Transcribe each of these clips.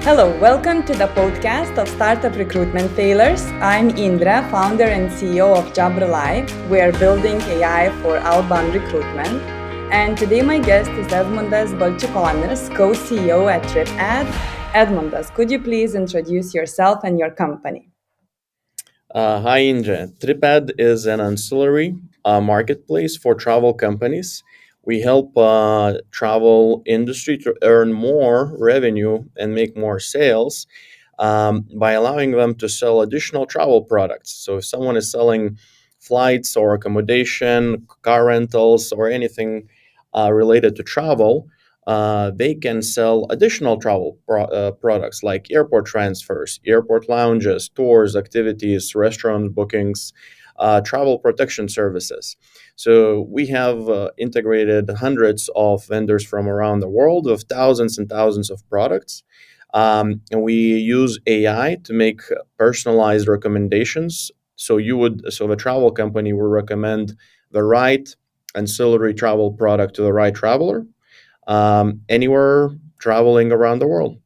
Hello, welcome to the podcast of Startup Recruitment Failures. I'm Indra, founder and CEO of JobRely. We are building AI for outbound recruitment. And today my guest is Edmundas Balčikonis, co-CEO at TripAdd. Edmundas, could you please introduce yourself and your company? Hi, Indra. TripAdd is an ancillary marketplace for travel companies. We help travel industry to earn more revenue and make more sales by allowing them to sell additional travel products. So if someone is selling flights or accommodation, car rentals, or anything related to travel, they can sell additional travel products like airport transfers, airport lounges, tours, activities, restaurant bookings, travel protection services. So we have integrated hundreds of vendors from around the world with thousands and thousands of products. And we use AI to make personalized recommendations. So the travel company will recommend the right ancillary travel product to the right traveler anywhere traveling around the world.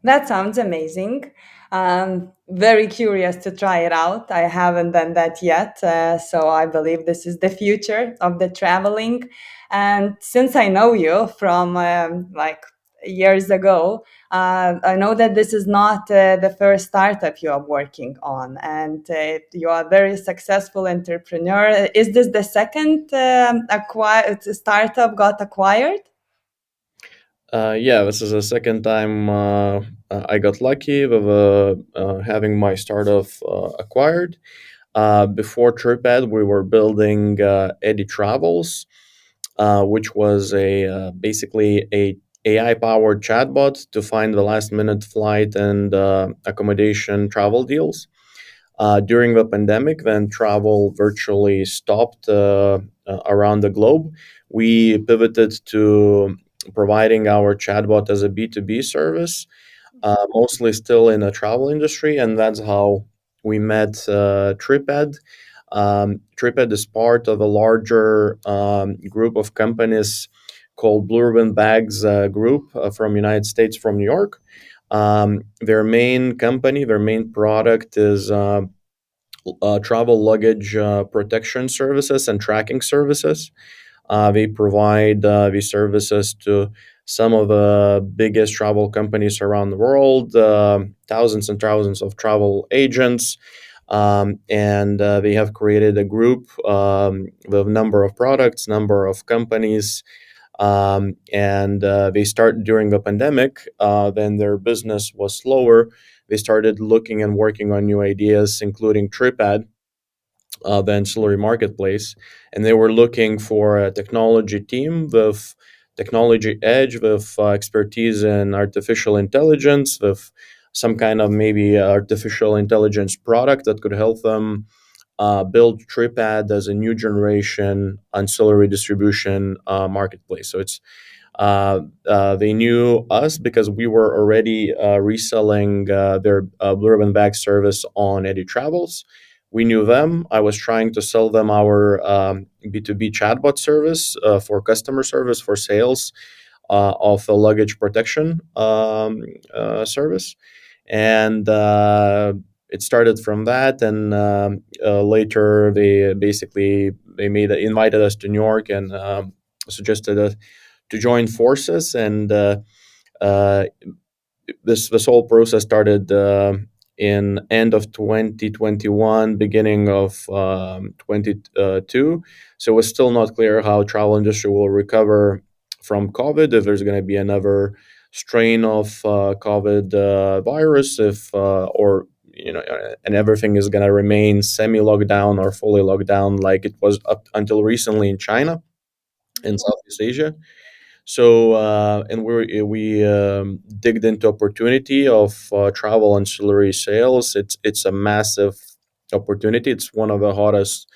That sounds amazing. Very curious to try it out. I haven't done that yet. So I believe this is the future of the traveling. And since I know you from like years ago, I know that this is not the first startup you are working on, and you are a very successful entrepreneur. Is this the second acquired startup got acquired? Yeah, this is the second time I got lucky with having my startup acquired. Before TripAdd, we were building Eddie Travels, which was basically a AI powered chatbot to find the last minute flight and accommodation travel deals. During the pandemic, when travel virtually stopped around the globe, we pivoted to providing our chatbot as a B2B service, mostly still in the travel industry. And that's how we met TripAdd. TripAdd is part of a larger group of companies called Blue Ribbon Bags Group from United States, from New York. Their main company, their main product is travel luggage protection services and tracking services. They provide these services to some of the biggest travel companies around the world, thousands and thousands of travel agents. And they have created a group with a number of products, number of companies. And they started during the pandemic. Then their business was slower. They started looking and working on new ideas, including TripAdd, the ancillary marketplace, and they were looking for a technology team with technology edge, with expertise in artificial intelligence, with some kind of maybe artificial intelligence product that could help them build TripAdd as a new generation ancillary distribution marketplace. So they knew us because we were already reselling their Blue Ribbon Bag service on Eddie Travels. We knew them. I was trying to sell them our B2B chatbot service for customer service, for sales of a luggage protection service. And it started from that. And later they invited us to New York and suggested us to join forces. And uh, this whole process started in end of 2021, beginning of 22. So it was still not clear how travel industry will recover from COVID, if there's going to be another strain of COVID virus, if or and everything is going to remain semi lockdown or fully locked down like it was up until recently in China and Southeast Asia. So and we digged into opportunity of travel ancillary sales. It's a massive opportunity. It's one of the hottest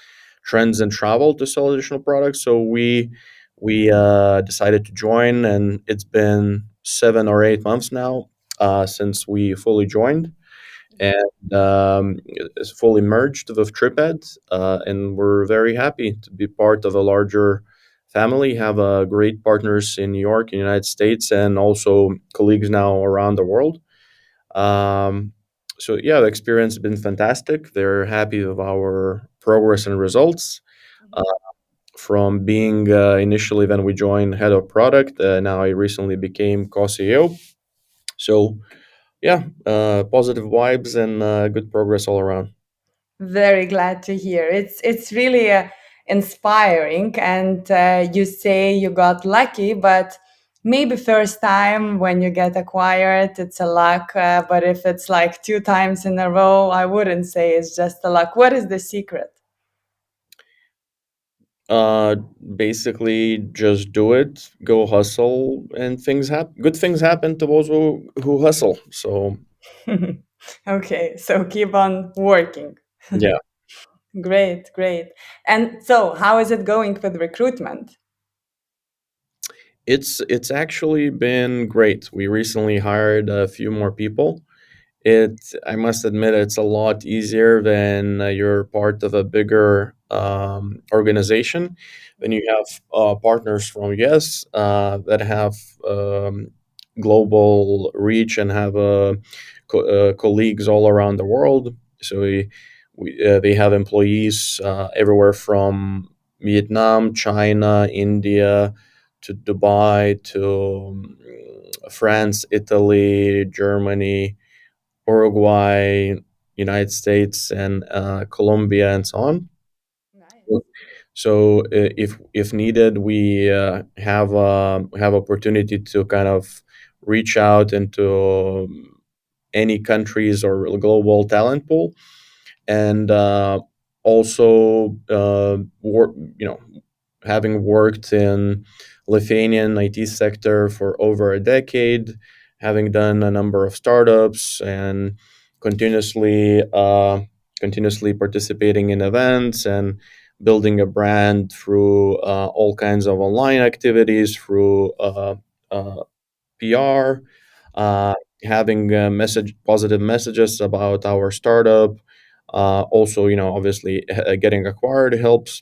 trends in travel to sell additional products. So we decided to join, and it's been 7 or 8 months now since we fully joined, and it's fully merged with TripAdd, and we're very happy to be part of a larger family. Have great partners in New York, in the United States, and also colleagues now around the world. Um, so yeah, the experience has been fantastic. They're happy with our progress and results. Uh, from being initially when we joined head of product, now I recently became co-CEO. So yeah, positive vibes and good progress all around. Very glad to hear. It's really inspiring, and you say you got lucky, but maybe first time when you get acquired, it's a luck. But if it's like two times in a row, I wouldn't say it's just a luck. What is the secret? Uh, Basically, just do it, go hustle, and things happen. Good things happen to those who hustle. So Okay, so keep on working. yeah, Great, great. And so, how is it going with recruitment? it's actually been great. We recently hired a few more people. I must admit, it's a lot easier when you're part of a bigger organization. When you have partners from US that have global reach and have colleagues all around the world. So they have employees everywhere from Vietnam, China, India, to Dubai, to France, Italy, Germany, Uruguay, United States, and Colombia, and so on. Nice. So if needed, we have opportunity to kind of reach out into any countries or global talent pool, and also having worked in Lithuanian IT sector for over a decade, having done a number of startups, and continuously continuously participating in events and building a brand through all kinds of online activities, through uh, PR, uh, having positive messages about our startup. Also, obviously, getting acquired helps.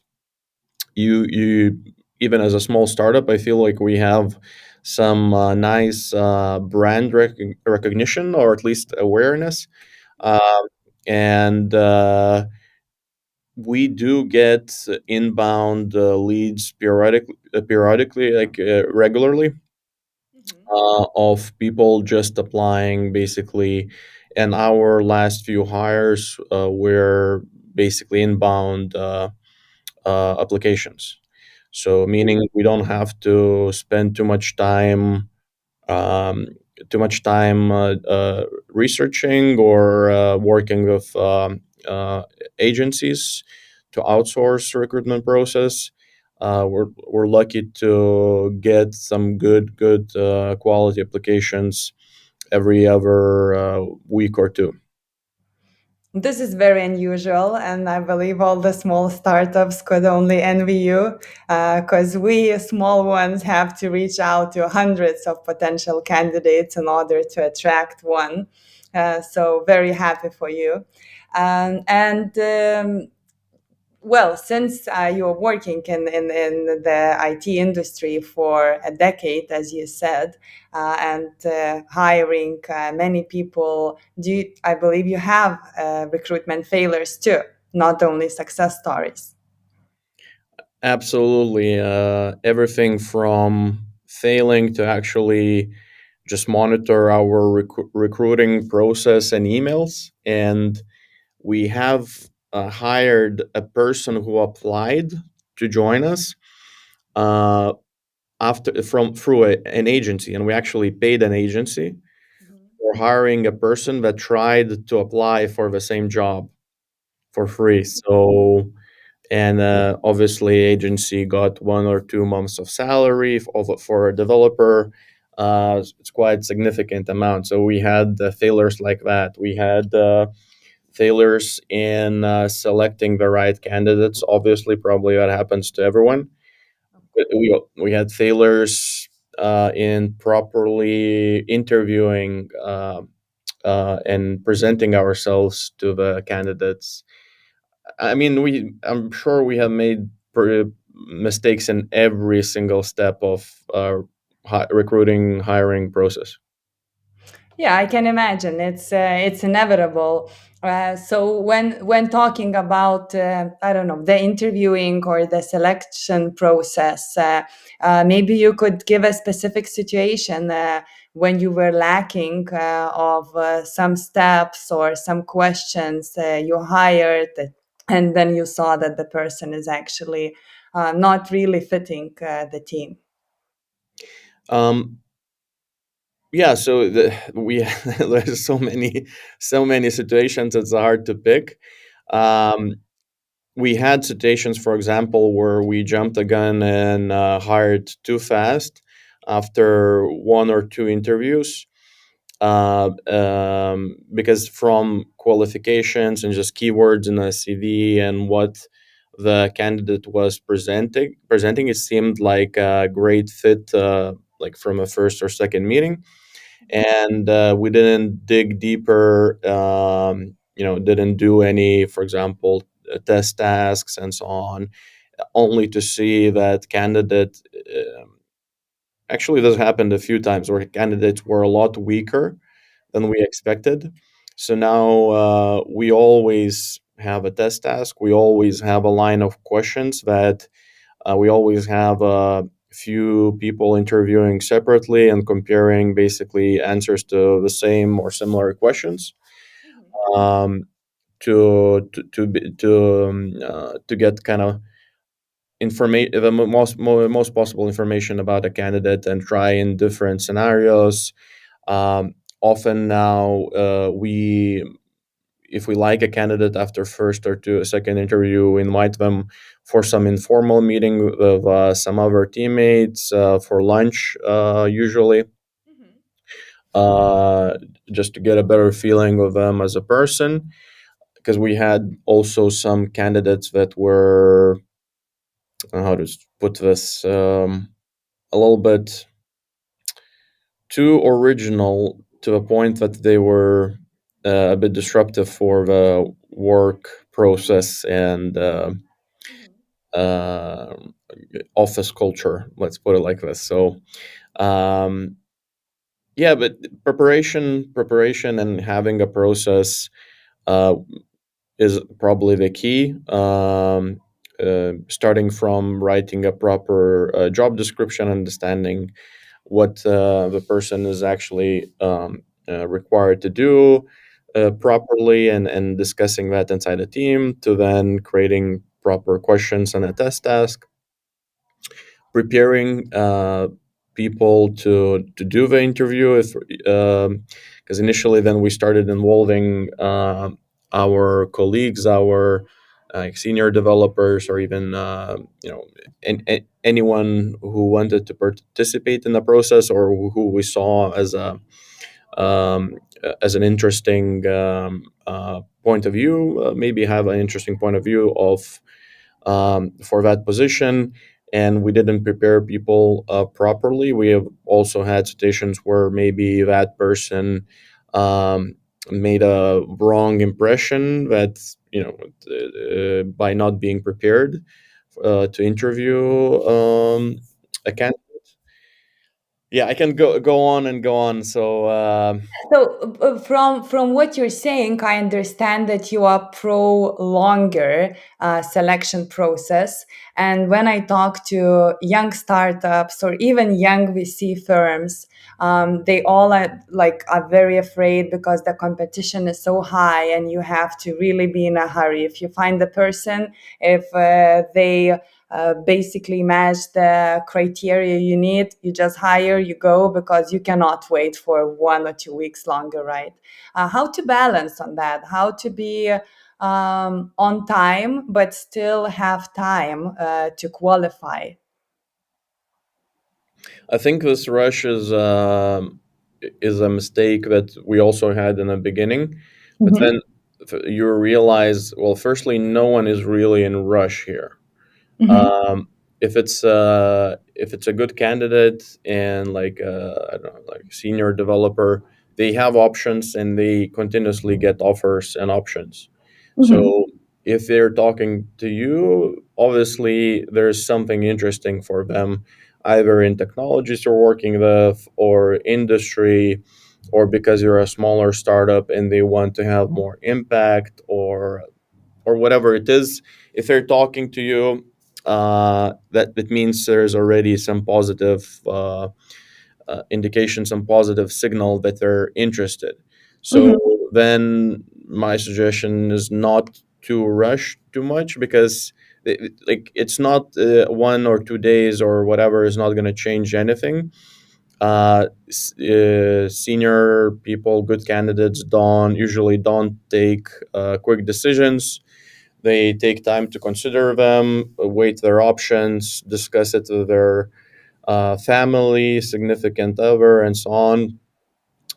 You even as a small startup, I feel like we have some nice brand recognition, or at least awareness. Um, and we do get inbound leads periodically, like regularly, Mhm. of people just applying basically. And our last few hires were basically inbound applications. So meaning we don't have to spend um, too much time researching or working with agencies to outsource the recruitment process. We're lucky to get some good quality applications every other week or two. This is very unusual, and I believe all the small startups could only envy you because we small ones have to reach out to hundreds of potential candidates in order to attract one. So, very happy for you. And well, since you're working in the IT industry for a decade, as you said, and hiring many people, I believe you have recruitment failures too, not only success stories. Absolutely. Everything from failing to actually just monitor our recruiting process and emails. And we have hired a person who applied to join us uh, after from through an agency, and we actually paid an agency for hiring a person that tried to apply for the same job for free. So and obviously agency got 1 or 2 months of salary for a developer. It's quite significant amount. So we had failures like that. We had failures in selecting the right candidates. Obviously, probably that happens to everyone. But we had failures in properly interviewing and presenting ourselves to the candidates. I mean, I'm sure we have made mistakes in every single step of recruiting hiring process. Yeah, I can imagine. It's inevitable. So when talking about I don't know, the interviewing or the selection process, maybe you could give a specific situation when you were lacking of some steps or some questions you hired, and then you saw that the person is actually not really fitting the team. Um, yeah, so we there's so many situations. It's hard to pick. Um, we had situations, for example, where we jumped the gun and hired too fast after one or two interviews, because from qualifications and just keywords in a CV and what the candidate was presenting, it seemed like a great fit, like from a first or second meeting, and we didn't dig deeper. Didn't do any, for example, test tasks and so on, only to see that candidate. Actually, this happened a few times where candidates were a lot weaker than we expected. So now we always have a test task. We always have a line of questions that we always have a few people interviewing separately and comparing basically answers to the same or similar questions, um, to get kind of information, the most possible information about a candidate, and try in different scenarios. Often now, we if we like a candidate after first or two second interview, we invite them for some informal meeting with some other teammates for lunch, usually, Mhm. uh, just to get a better feeling of them as a person. Because we had also some candidates that were, how to put this, a little bit too original, to the point that they were a bit disruptive for the work process and uh, office culture. Let's put it like this. So, um, yeah, but preparation, and having a process uh, is probably the key. Starting from writing a proper job description, understanding what the person is actually required to do properly, and discussing that inside the team, to then creating proper questions and a test task, preparing people to do the interview, if because initially then we started involving our colleagues, our senior developers, or even anyone who wanted to participate in the process, or who we saw um, as an interesting point of view, maybe have an interesting point of view of for that position. And we didn't prepare people properly. We have also had situations where maybe that person um, made a wrong impression, that by not being prepared to interview a candidate. Yeah, I can go on and go on. So So, from what you're saying, I understand that you are pro longer selection process. And when I talk to young startups or even young VC firms, they all are very afraid because the competition is so high, and you have to really be in a hurry. If you find the person, if they basically match the criteria you need, you just hire, you go, because you cannot wait for 1 or 2 weeks longer, right? How to balance on that, how to be on time but still have time to qualify. I think this rush is a mistake that we also had in the beginning, but Mm-hmm. then you realize, well, firstly, no one is really in rush here. Mm-hmm. If it's a good candidate, and like I don't know, like senior developer, they have options, and they continuously get offers and options. Mm-hmm. So if they're talking to you, obviously there's something interesting for them, either in technologies you're working with, or industry, or because you're a smaller startup and they want to have more impact, or whatever it is. If they're talking to you, that means there's already some positive indication, some positive signal that they're interested. So Mhm. then my suggestion is not to rush too much, because like it's not 1 or 2 days or whatever is not going to change anything. Senior people, good candidates, don't take quick decisions. They take time to consider them, weight their options, discuss it with their family, significant other, and so on.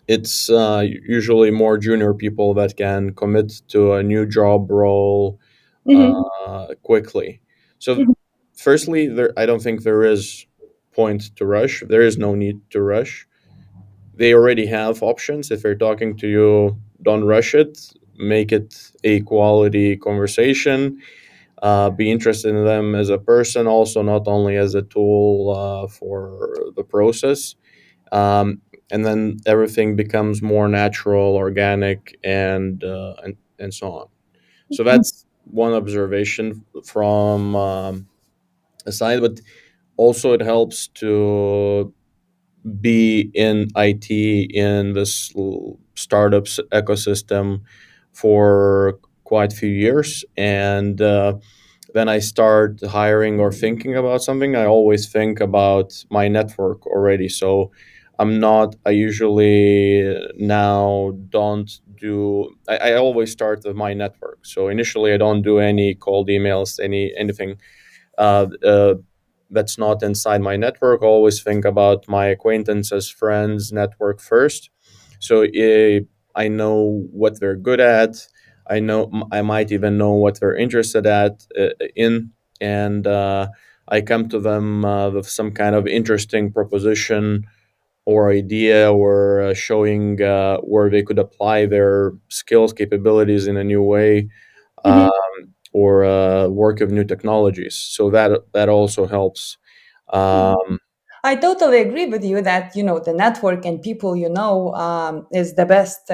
It's usually more junior people that can commit to a new job role Mhm. quickly. So, Mhm. firstly, I don't think there is point to rush. There is no need to rush. They already have options. If they're talking to you, don't rush it. Make it a quality conversation. Be interested in them as a person, also not only as a tool for the process. Um, and then everything becomes more natural, organic, and so on. So that's one observation from a side, but also it helps to be in IT in this startups ecosystem for quite a few years, and then I start hiring or thinking about something, I always think about my network already. So I usually now don't do, I always start with my network. So initially, I don't do any cold emails, anything uh, that's not inside my network. I always think about my acquaintances, friends, network first. So I know what they're good at. I might even know what they're interested in, and I come to them with some kind of interesting proposition or idea, or showing where they could apply their skills, capabilities in a new way, Mhm. or work of new technologies. So that also helps. Um, I totally agree with you that the network and people is the best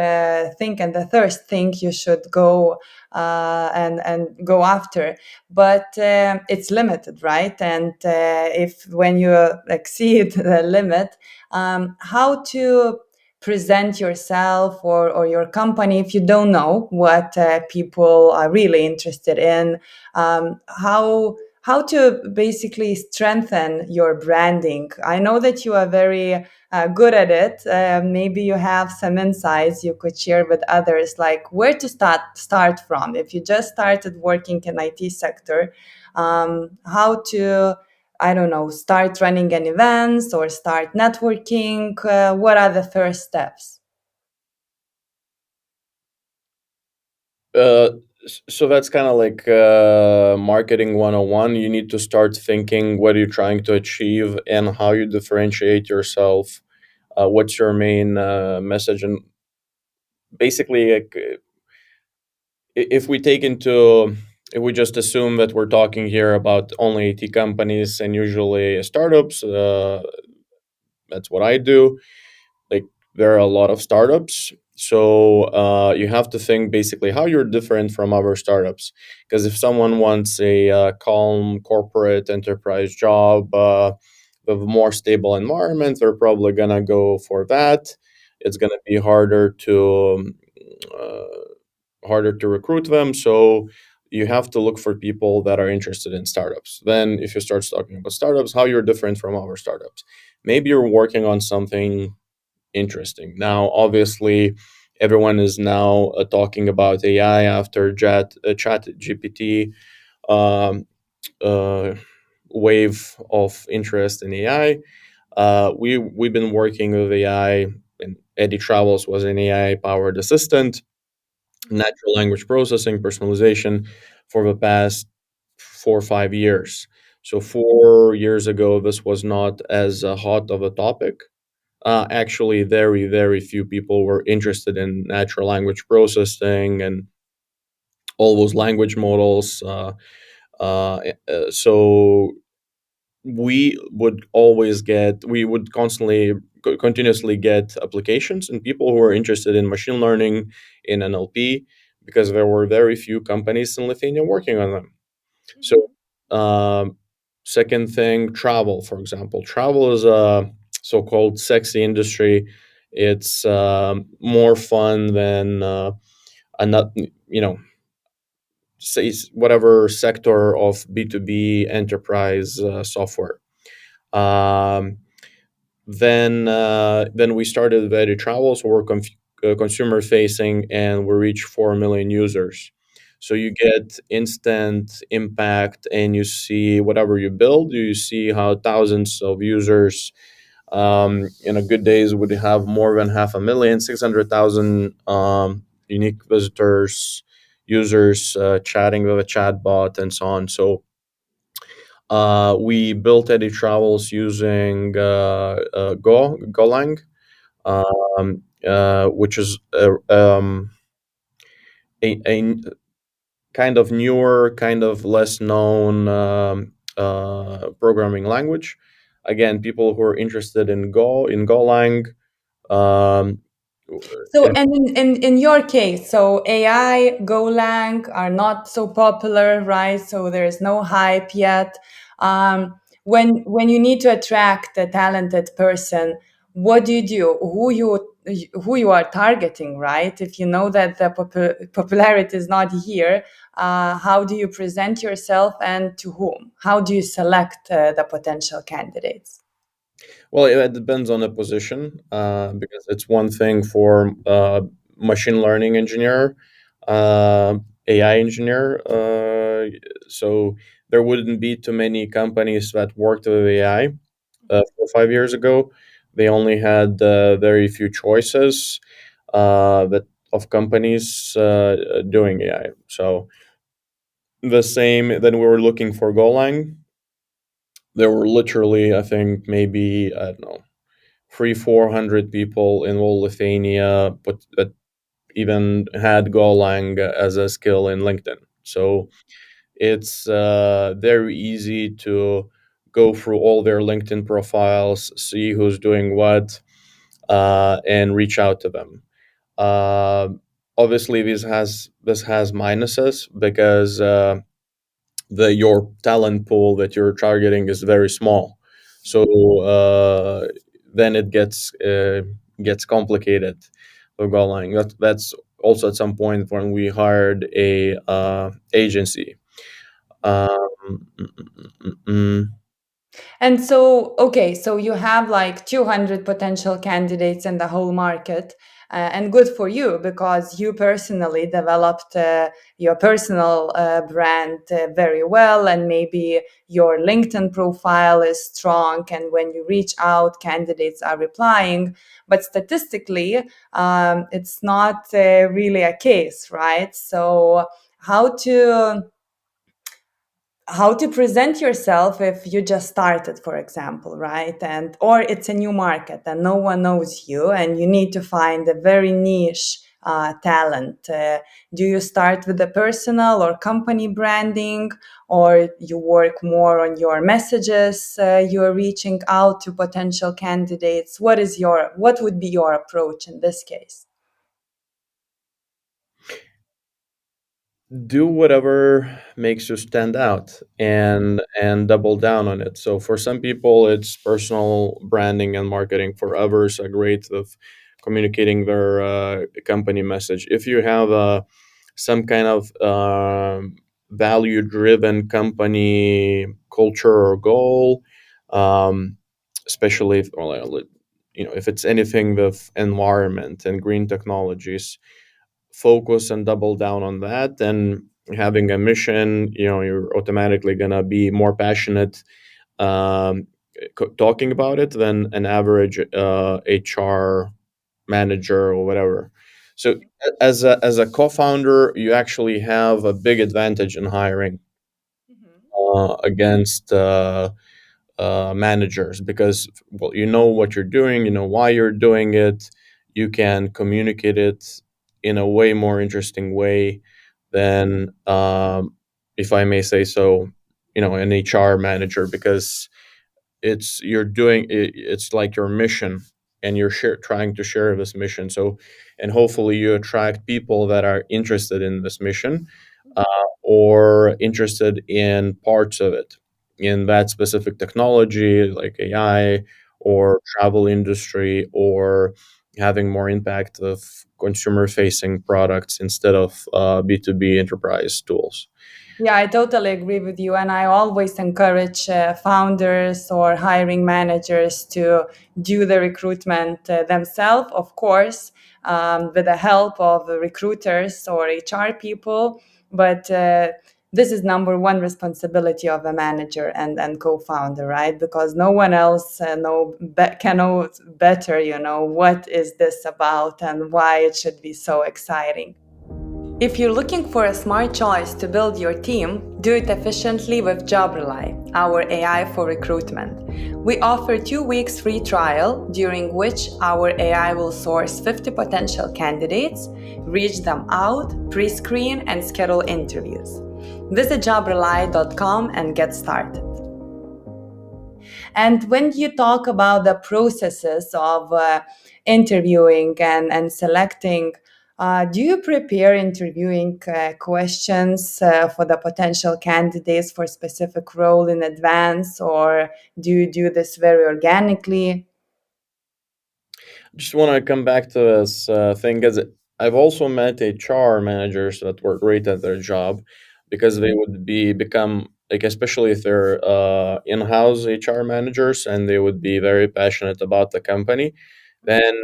thing and the first thing you should go and go after. But it's limited, right? And if when you exceed the limit, how to present yourself or your company if you don't know what people are really interested in, how to basically strengthen your branding. I know that you are very good at it. Maybe you have some insights you could share with others, like where to start from. If you just started working in IT sector, how to, I don't know, start running an events or start networking. What are the first steps? uh, so that's kind of like marketing 101. You need to start thinking what you're trying to achieve and how you differentiate yourself. What's your main message? And basically, like, if we take into if we just assume that we're talking here about only IT companies and usually startups, that's what I do. Like, there are a lot of startups, so you have to think basically how you're different from other startups. Because if someone wants a calm corporate enterprise job with a more stable environment, they're probably gonna go for that. It's gonna be harder to recruit them. So you have to look for people that are interested in startups. Then, if you start talking about startups, how you're different from other startups, maybe you're working on something interesting. Now, obviously, everyone is now talking about AI after Chat GPT um, uh, wave of interest in AI. We've been working with AI, and Eddie Travels was an AI powered assistant, natural language processing, personalization for the past 4 or 5 years. So 4 years ago, this was not as hot of a topic. Actually, very, very few people were interested in natural language processing and all those language models. So we would constantly continuously get applications and people who are interested in machine learning, in NLP, because there were very few companies in Lithuania working on them. So, um, second thing, travel, for example. Travel is a so-called sexy industry. It's more fun than not, say whatever sector of B2B enterprise software. Um, then we started Very Travel, so we're consumer facing, and we reach 4 million users. So you get instant impact, and you see whatever you build. You see how thousands of users, in a good days, would have more than half a million, 600,000 unique visitors, users chatting with a chatbot, and so on. So we built Eddie Travels using Golang, which is a kind of newer, kind of less known programming language. Again, people who are interested in Golang. Um, So, and in your case, so AI, Golang are not so popular, right? So there is no hype yet. When you need to attract a talented person, what do you do? Who you are targeting, right? If you know that the popularity is not here, how do you present yourself and to whom? How do you select the potential candidates? Well, it depends on the position, because it's one thing for machine learning engineer, AI engineer. So there wouldn't be too many companies that worked with AI 4 or 5 years ago. They only had very few choices that of companies doing AI. So the same. Then we were looking for Golang. There were literally, I think, maybe I don't know, 300-400 people in all Lithuania, but that even had Golang as a skill in LinkedIn. So it's very easy to go through all their LinkedIn profiles, see who's doing what, and reach out to them. Uh, Obviously, this has minuses because your talent pool that you're targeting is very small. So then it gets complicated for Golang. That's also at some point when we hired a agency. Um, mm, mm, mm, mm. And so, okay, so you have like 200 potential candidates in the whole market, and good for you because you personally developed your personal brand very well, and maybe your LinkedIn profile is strong. And when you reach out, candidates are replying. But statistically, it's not really a case, right? So, how to present yourself if you just started, for example, right? And or it's a new market and no one knows you and you need to find a very niche talent. Do you start with the personal or company branding, or you work more on your messages? You're reaching out to potential candidates. What would be your approach in this case? Do whatever makes you stand out and double down on it. So for some people it's personal branding and marketing. For others, a great of communicating their company message. If you have some kind of value driven company culture or goal, um, especially if, well, if it's anything with environment and green technologies, focus and double down on that. And having a mission, you're automatically gonna be more passionate um, talking about it than an average HR manager or whatever. So as a co-founder, you actually have a big advantage in hiring against managers, because, well, you know what you're doing, you know why you're doing it, you can communicate it in a way more interesting way than, if I may say so, an HR manager, because it's like your mission. and you're trying to share this mission. So, and hopefully you attract people that are interested in this mission, uh, or interested in parts of it, in that specific technology like AI or travel industry, or having more impact of consumer facing products instead of B2B enterprise tools. Yeah, I totally agree with you. And I always encourage founders or hiring managers to do the recruitment themselves, of course, with the help of recruiters or HR people. But this is number one responsibility of a manager and co-founder, right? Because no one else can know better, what is this about and why it should be so exciting. If you're looking for a smart choice to build your team, do it efficiently with JobRely, our AI for recruitment. We offer 2 weeks free trial, during which our AI will source 50 potential candidates, reach them out, pre-screen, and schedule interviews. Visit jobrely.com and get started. And when you talk about the processes of interviewing and selecting, do you prepare interviewing questions for the potential candidates for specific role in advance, or do you do this very organically? Just want to come back to this thing, because I've also met HR managers that were great at their job, because they would become like, especially if they're in-house HR managers, and they would be very passionate about the company, then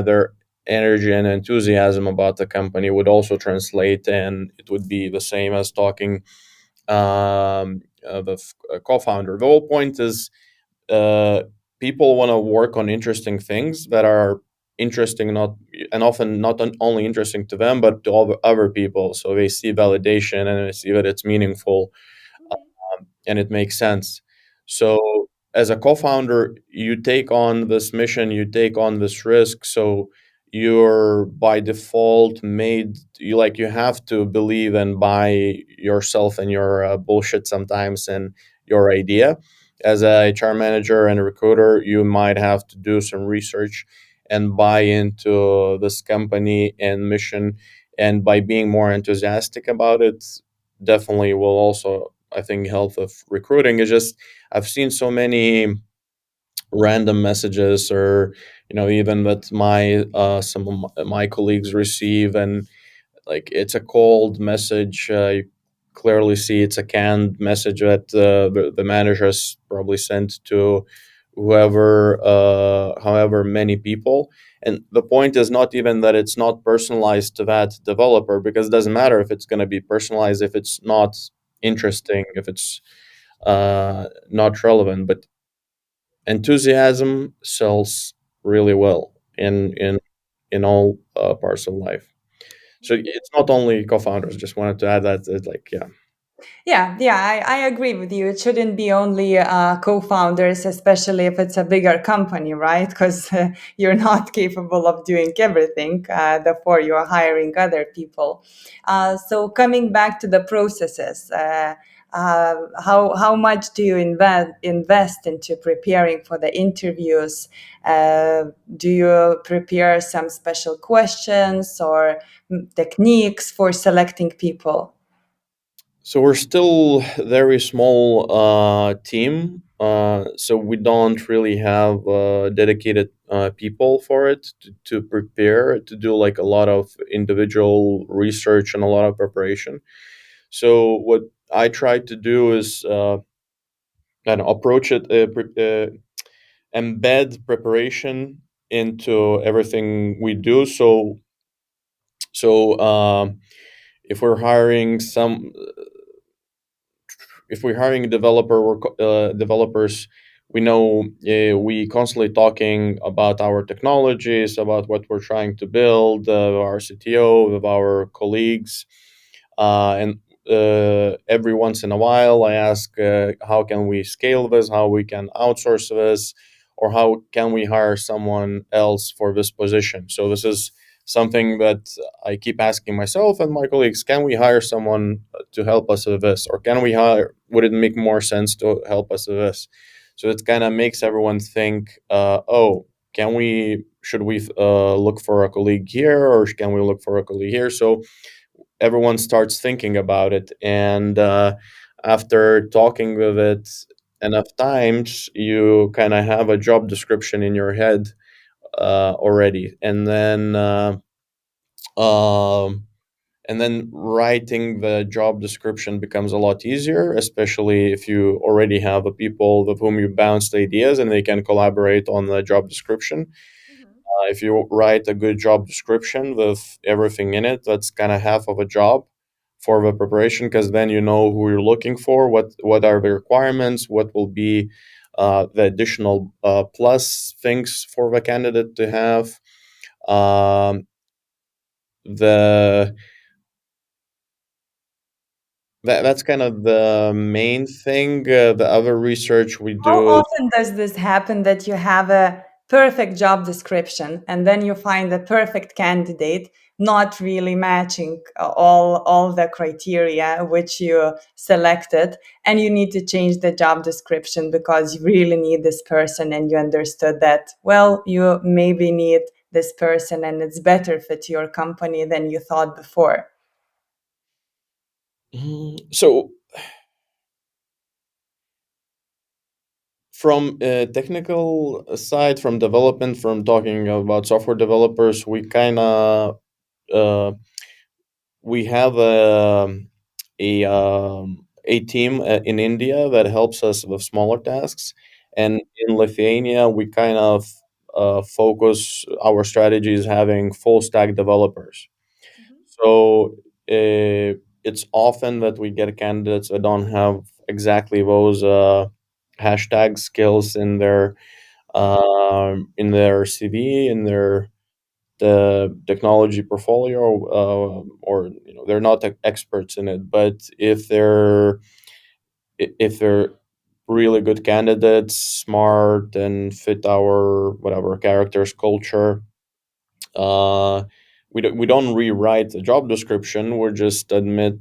their energy and enthusiasm about the company would also translate, and it would be the same as talking the co-founder. The whole point is, uh, people want to work on interesting things that are interesting, not and often not only interesting to them but to all the other people, so they see validation and they see that it's meaningful, and it makes sense. So as a co-founder, you take on this mission, you take on this risk, so you're by default made, you have to believe and buy yourself and your bullshit sometimes, and your idea. As a HR manager and a recruiter, you might have to do some research and buy into this company and mission, and by being more enthusiastic about it, definitely will also, I think, help with recruiting. It's just, I've seen so many random messages, or even that my some of my colleagues receive, and like, it's a cold message. You clearly see it's a canned message that the manager has probably sent to whoever, however many people. And the point is not even that it's not personalized to that developer, because it doesn't matter if it's going to be personalized if it's not interesting, if it's not relevant. But enthusiasm sells really well in all parts of life. So it's not only co-founders. Just wanted to add that. It's like, yeah. Yeah, I agree with you. It shouldn't be only co-founders, especially if it's a bigger company, right? Because you're not capable of doing everything. Therefore, you're hiring other people. So coming back to the processes, how much do you invest into preparing for the interviews? Do you prepare some special questions or techniques for selecting people? So we're still very small team. So we don't really have dedicated people for it to prepare, to do like a lot of individual research and a lot of preparation. So what I try to do is kind of approach it, embed preparation into everything we do. So if we're hiring some if we're hiring a developer or developers, we know we constantly talking about our technologies, about what we're trying to build, our CTO, with our colleagues, and every once in a while I ask, how can we scale this, how we can outsource this, or how can we hire someone else for this position. So this is something that I keep asking myself and my colleagues: can we hire someone to help us with this, or can we hire? Would it make more sense to help us with this? So it kind of makes everyone think, oh. can we should we look for a colleague here, or can we look for a colleague here? So everyone starts thinking about it, and after talking with it enough times, you kind of have a job description in your head already, um, and then writing the job description becomes a lot easier, especially if you already have a people with whom you bounced ideas and they can collaborate on the job description. If you write a good job description with everything in it, that's kind of half of a job for the preparation, because then you know who you're looking for, what are the requirements, what will be the additional plus things for the candidate to have. Um, the that's kind of the main thing. The other research we How do is often does this happen that you have a perfect job description and then you find the perfect candidate not really matching all the criteria which you selected, and you need to change the job description because you really need this person, and you understood that, well, you maybe need this person and it's better fit your company than you thought before. so from a technical side, from development, from talking about software developers, uh, we have a team in India that helps us with smaller tasks, and in Lithuania we kind of focus our strategies having full stack developers. So it's often that we get candidates that don't have exactly those hashtag skills in their CV, in their the technology portfolio, or they're not experts in it. But if they're really good candidates, smart, and fit our whatever characters, culture, uh, we don't rewrite the job description. We just admit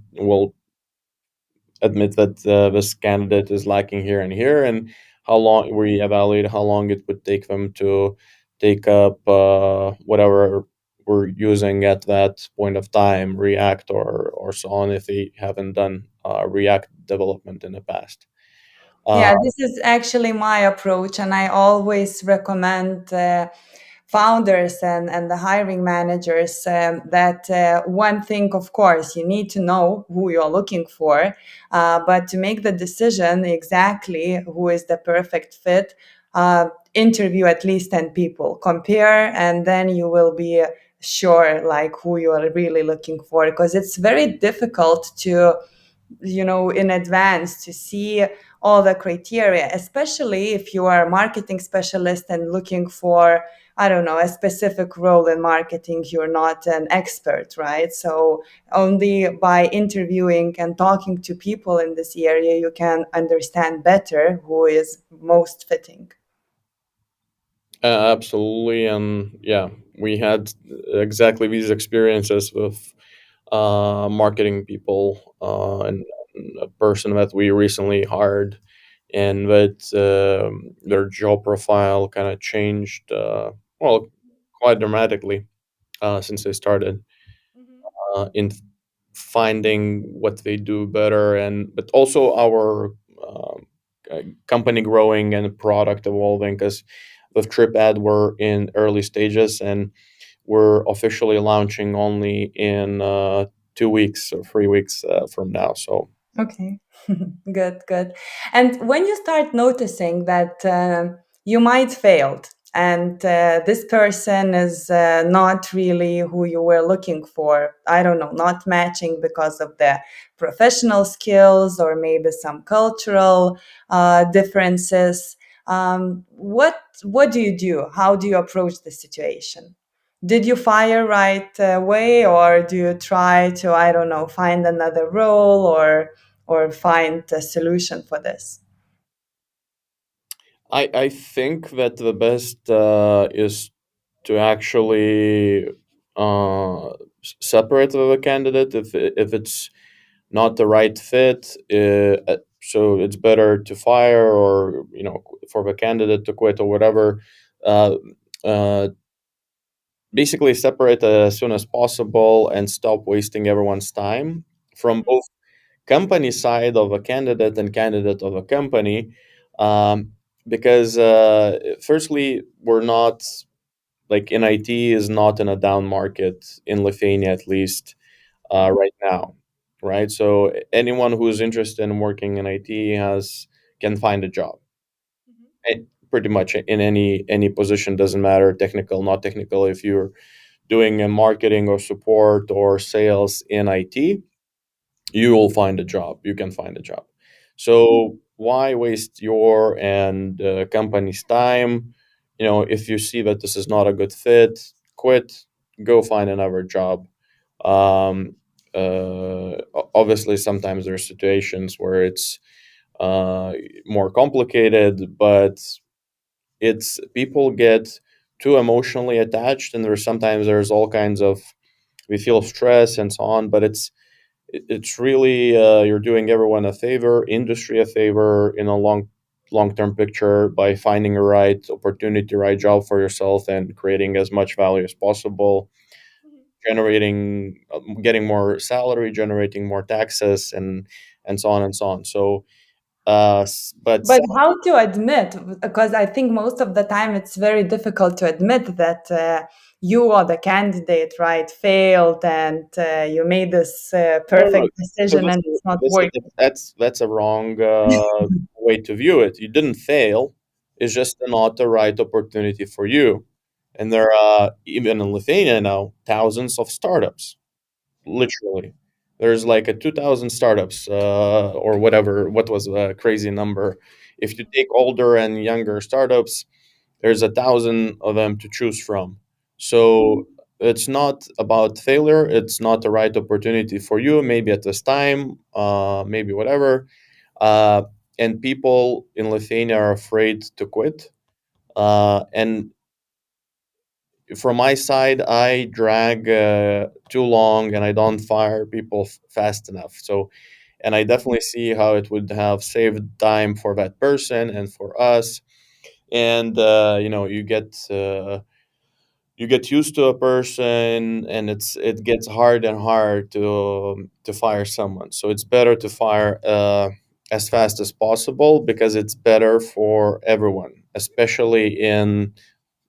that this candidate is lacking here and here, and how long we evaluate how long it would take them to take up whatever we're using at that point of time, React or so on, if they haven't done React development in the past. Uh, Yeah, this is actually my approach, and I always recommend founders and the hiring managers that one thing, of course, you need to know who you're looking for, but to make the decision exactly who is the perfect fit, interview at least 10 people, compare, and then you will be sure like who you are really looking for, because it's very difficult to in advance to see all the criteria, especially if you are a marketing specialist and looking for, I don't know, a specific role in marketing. You're not an expert, right? So only by interviewing and talking to people in this area you can understand better who is most fitting. Absolutely, and yeah, we had exactly these experiences with marketing people, and a person that we recently hired, and that their job profile kind of changed, well, quite dramatically since they started in finding what they do better, and but also our company growing and product evolving, because with TripAdd we're in early stages, and we're officially launching only in 2 weeks or 3 weeks from now. So Okay, good, good. And when you start noticing that you might failed and this person is not really who you were looking for, I don't know, not matching because of the professional skills or maybe some cultural differences, what do you do? How do you approach the situation? Did you fire right away, or do you try to, I don't know, find another role or find a solution for this? I think that the best is to actually separate the candidate if it's not the right fit. So it's better to fire, or for the candidate to quit or whatever. Uh, uh, basically separate as soon as possible and stop wasting everyone's time from both company side of a candidate and candidate of a company, um, because firstly we're not, like, in IT is not in a down market in Lithuania, at least right now, right? So anyone who's interested in working in IT has can find a job. Pretty much in any position, doesn't matter, technical, not technical. If you're doing a marketing or support or sales in IT, you will find a job. You can find a job. So why waste your and company's time? If you see that this is not a good fit, quit, go find another job. Um, Obviously, sometimes there are situations where it's uh, more complicated, but it's people get too emotionally attached, and there's all kinds of, we feel stress and so on, but it's really you're doing everyone a favor, industry a favor in a long term picture by finding a right opportunity, right job for yourself, and creating as much value as possible, generating getting more salary, generating more taxes, and so on and so on. So but But how to admit? Because I think most of the time it's very difficult to admit that you or the candidate, right, failed and you made this no, no. perfect So decision and it's not this working. that's a wrong way to view it. You didn't fail. It's just not the right opportunity for you. And there are, even in Lithuania now, thousands of startups. Literally, there's like a 2,000 startups, or whatever. What was a crazy number? If you take older and younger startups, there's 1,000 of them to choose from. So it's not about failure. It's not the right opportunity for you. Maybe at this time, maybe whatever. Uh, and people in Lithuania are afraid to quit. And from my side, I drag too long and I don't fire people fast enough. So, and I definitely see how it would have saved time for that person and for us. And you get used to a person, and it gets hard and hard to fire someone. So it's better to fire as fast as possible, because it's better for everyone, especially in,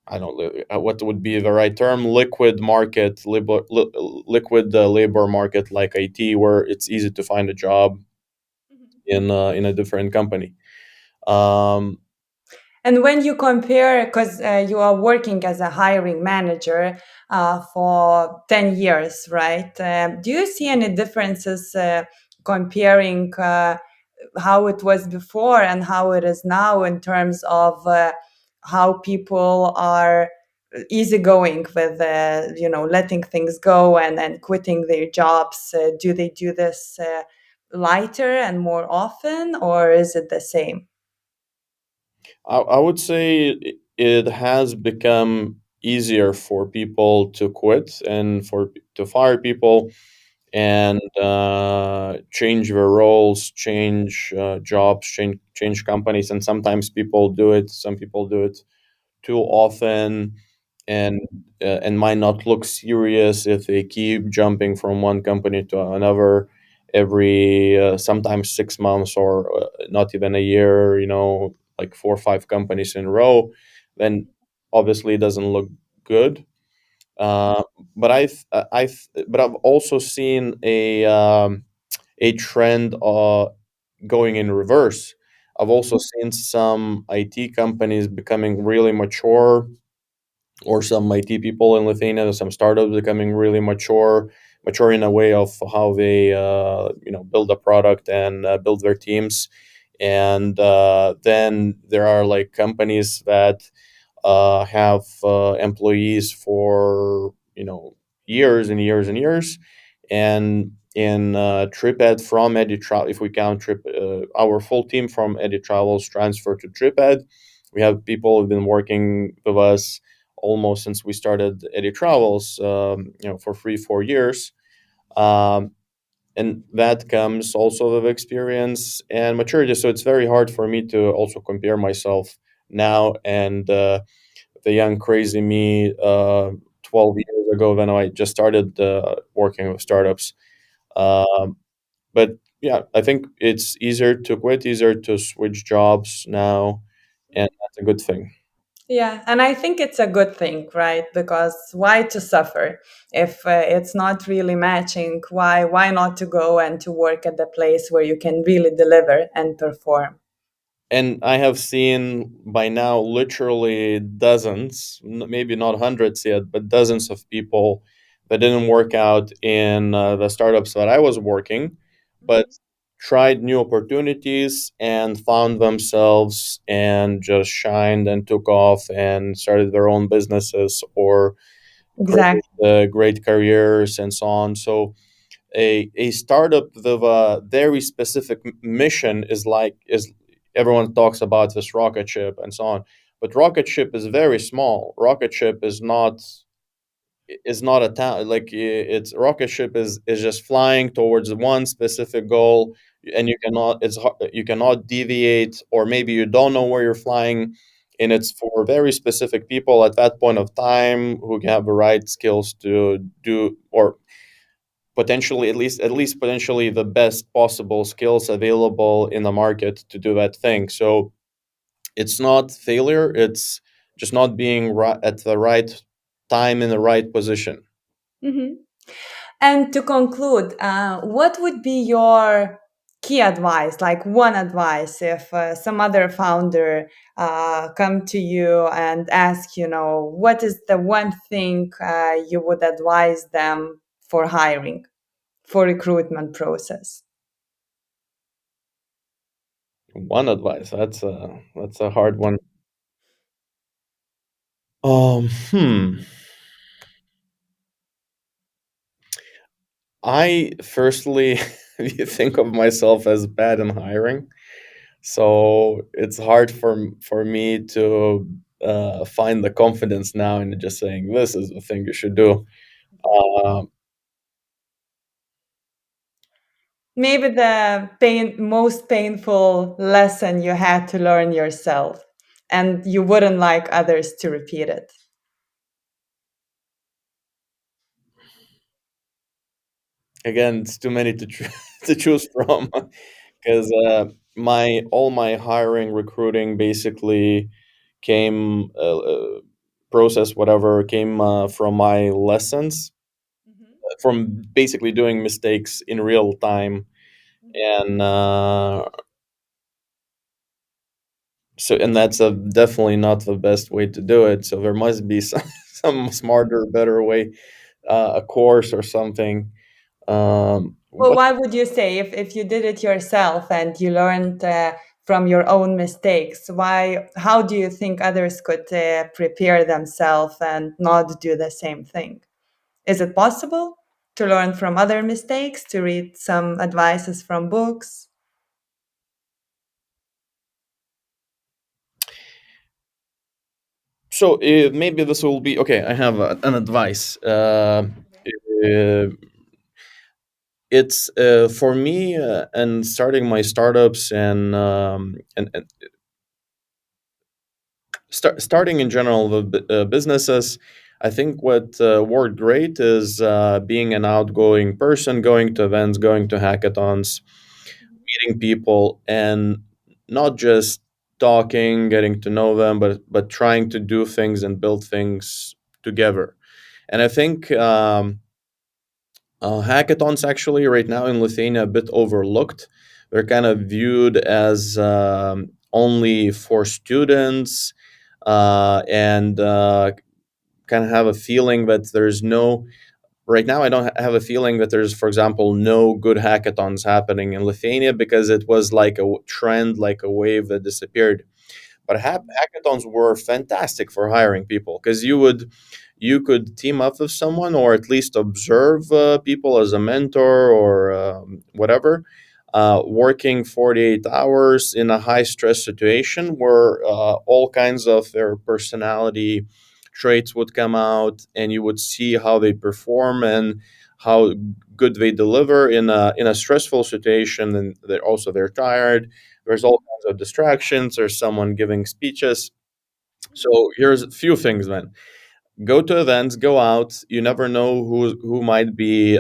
I don't know what would be the right term, liquid labor market like IT, where it's easy to find a job in a different company. Um, And when you compare, because you are working as a hiring manager for 10 years, right? Do you see any differences comparing how it was before and how it is now in terms of how people are easygoing with, letting things go and quitting their jobs? Do they do this lighter and more often, or is it the same? I would say it has become easier for people to quit and to fire people, and change their roles, change jobs, change companies, and sometimes people do it. Some people do it too often, and and might not look serious if they keep jumping from one company to another every sometimes 6 months, or not even a year. Like 4 or 5 companies in a row, then obviously it doesn't look good. Uh, but I've also seen a trend going in reverse. I've also seen some IT companies becoming really mature, or some IT people in Lithuania, some startups becoming really mature in a way of how they build a product and build their teams. And then there are like companies that have employees for years and years and years. And in TripAdd from EduTravel, if we count our full team from EduTravels transfer to TripAdd, we have people who've been working with us almost since we started EduTravels, for 3 4 years. Um, and that comes also with experience and maturity. So it's very hard for me to also compare myself now and the young crazy me 12 years ago when I just started working with startups. Um, but yeah, I think it's easier to quit, easier to switch jobs now, and that's a good thing. Yeah, and I think it's a good thing, right? Because why to suffer if it's not really matching? Why not to go and to work at the place where you can really deliver and perform? And I have seen by now literally dozens, maybe not hundreds yet, but dozens of people that didn't work out in the startups that I was working, but tried new opportunities and found themselves and just shined and took off and started their own businesses or Exactly. great careers and so on. So a startup with a very specific mission is everyone talks about this rocket ship and so on, but rocket ship is very small. Rocket ship is not a town. Like it's rocket ship is just flying towards one specific goal, and you cannot deviate, or maybe you don't know where you're flying, and it's for very specific people at that point of time who have the right skills to do, or potentially at least potentially the best possible skills available in the market to do that thing. So it's not failure, it's just not being at the right time in the right position. Hmm. And to conclude, what would be your key advice, like one advice, if some other founder come to you and ask, what is the one thing you would advise them for hiring, for recruitment process? One advice, that's a hard one. Hmm. I firstly think of myself as bad in hiring, so it's hard for me to find the confidence now in just saying this is the thing you should do. Um, Maybe the most painful lesson you had to learn yourself, and you wouldn't like others to repeat it. Again, it's too many to to choose from because my all my hiring recruiting basically came process whatever came from my lessons, Mhm. from basically doing mistakes in real time, and and that's definitely not the best way to do it. So there must be some smarter, better way, a course or something. Well, What why would you say if you did it yourself and you learned from your own mistakes, how do you think others could prepare themselves and not do the same thing? Is it possible to learn from other mistakes, to read some advices from books? so maybe this will be okay. I have an advice. Uh, it's for me and starting my startups and starting in general the businesses. I think what worked great is being an outgoing person, going to events, going to hackathons, meeting people, and not just talking, getting to know them, but trying to do things and build things together. And I think hackathons actually right now in Lithuania a bit overlooked. They're kind of viewed as only for students, and kind of have a feeling that there's no. Right now, I don't have a feeling that there's, for example, no good hackathons happening in Lithuania because it was like a trend, like a wave that disappeared. But hackathons were fantastic for hiring people because you could team up with someone or at least observe people as a mentor or whatever, working 48 hours in a high stress situation where all kinds of their personality traits would come out, and you would see how they perform and how good they deliver in a stressful situation. And they're tired, there's all kinds of distractions, there's someone giving speeches, So here's a few things, man. Go to events, go out. You never know who might be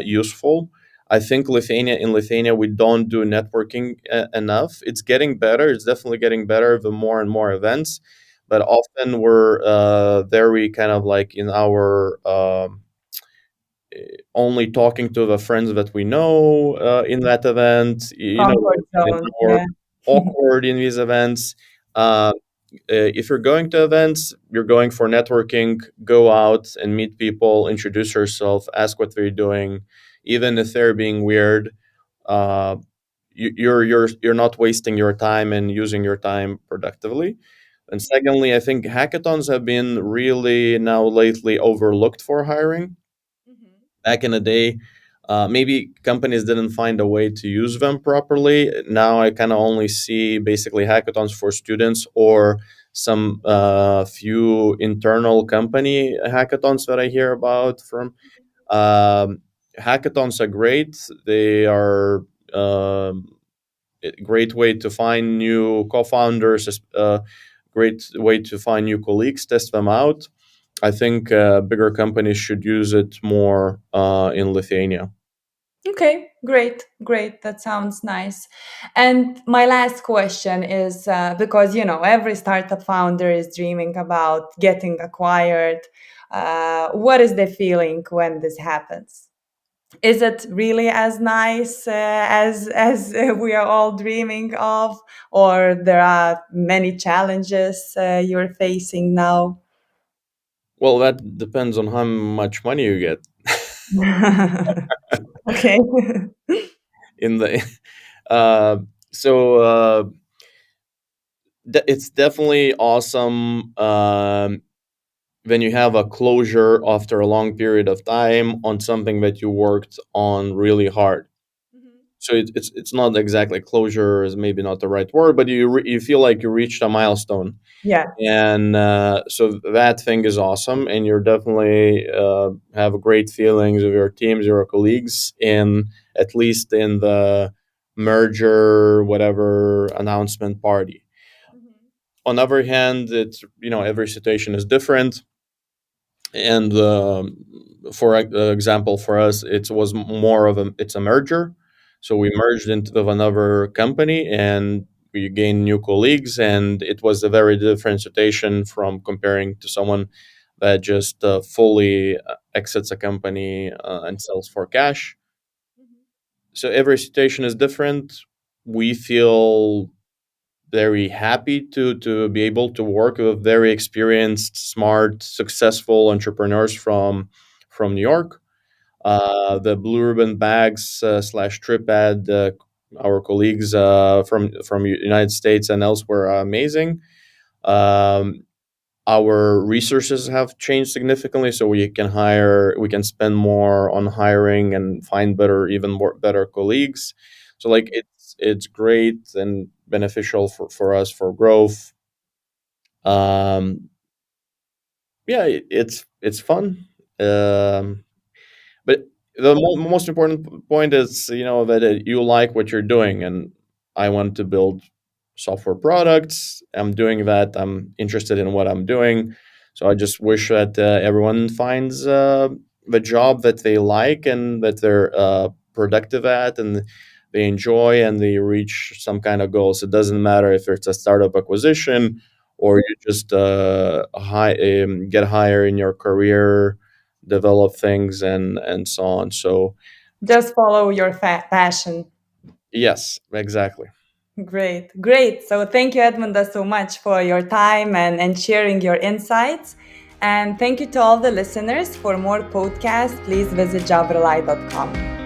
useful. I think Lithuania we don't do networking enough. It's getting better. It's definitely getting better the more and more events, but often we're very kind of like in our only talking to the friends that we know in that event. You know, Comfort in zone. our Yeah. awkward in these events. If you're going to events, you're going for networking, go out and meet people, introduce yourself, ask what they're doing, even if they're being weird. Uh, you're not wasting your time and using your time productively. And secondly, I think hackathons have been really now lately overlooked for hiring. Mhm. Back in the day, maybe companies didn't find a way to use them properly. Now I kind of only see basically hackathons for students or some few internal company hackathons that I hear about from. Um, Hackathons are great. They are a great way to find new co-founders, great way to find new colleagues, test them out. I think bigger companies should use it more in Lithuania. Okay, great, great. That sounds nice. And my last question is because, every startup founder is dreaming about getting acquired. What is the feeling when this happens? Is it really as nice as we are all dreaming of, or there are many challenges you're facing now? Well, that depends on how much money you get Okay. in the. Uh, so it's definitely awesome when you have a closure after a long period of time on something that you worked on really hard. Mhm. So it's not exactly closure is maybe not the right word, but you feel like you reached a milestone, Yeah. and so that thing is awesome, and you're definitely have great feelings of your teams, your colleagues, in at least in the merger whatever announcement party. Mhm. On the other hand, it's every situation is different, and for example, for us, it was more of it's a merger. So we merged into another company, and we gained new colleagues, and it was a very different situation from comparing to someone that just fully exits a company and sells for cash. Mhm. So every situation is different. We feel very happy to be able to work with very experienced, smart, successful entrepreneurs from New York. The Blue Ribbon Bags slash TripAdd, our colleagues from United States and elsewhere are amazing. Um, our resources have changed significantly, so we can spend more on hiring and find even more better colleagues. So like it's great and beneficial for us for growth. um yeah, it's fun. But the most important point is that you like what you're doing, and I want to build software products. I'm doing that. I'm interested in what I'm doing. So I just wish that everyone finds the job that they like and that they're productive at and they enjoy and they reach some kind of goals. It doesn't matter if it's a startup acquisition or you just get higher in your career, develop things, and so on. So Just follow your passion. yes, exactly. Great, great. So thank you, Edmunda, so much for your time and sharing your insights. And thank you to all the listeners. For more podcasts, please visit jobrely.com.